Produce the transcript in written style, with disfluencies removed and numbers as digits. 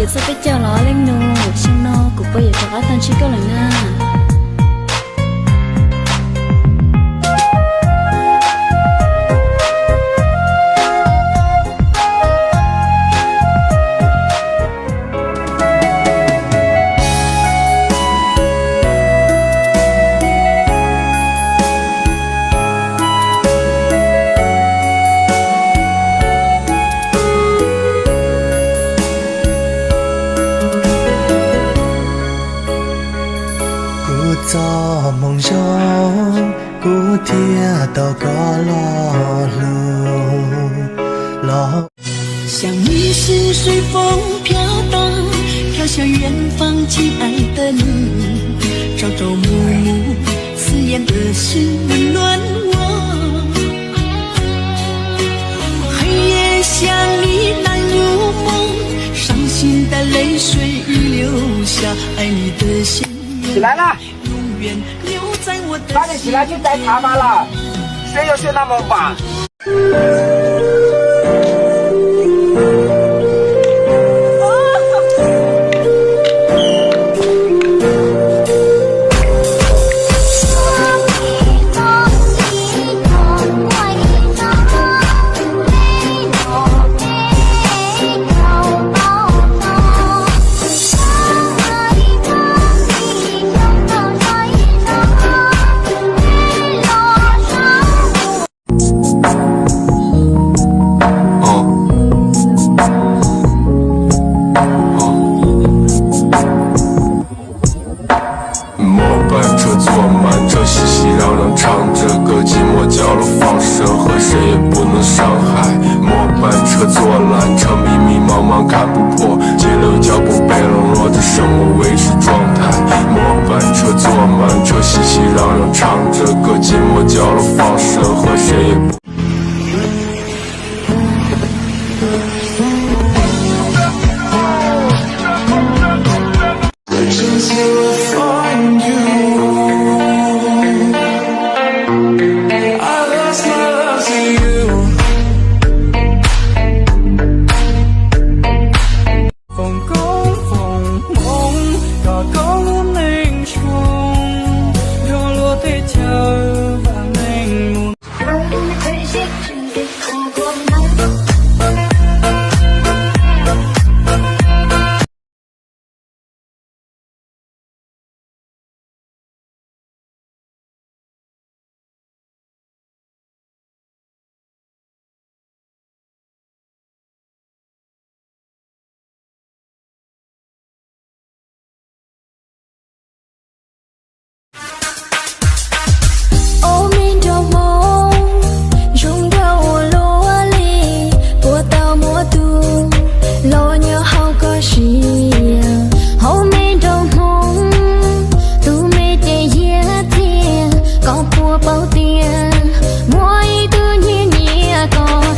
giờ sẽ phải chờ nó lên nô xem nó cũng bây giờ cho các tan chỉ có lần na做梦想，古铁到个路，像你是随风飘荡，飘向远方，亲爱的你，朝朝暮暮，刺眼的是温暖我。黑夜想你难入梦，伤心的泪水已流下，爱你的鲜起来了，永远留在我的快点起来去摘茶吧了，睡又睡那么晚。熙熙攘攘唱着歌，寂寞角落放射，和谁也不能伤害。末班车坐缆车，迷迷茫茫看不破，节流脚步被冷落着，生物维持状态。末班车坐满车，熙熙攘攘唱着歌，寂寞角落放射，和谁也不。我用的推卸，准备空。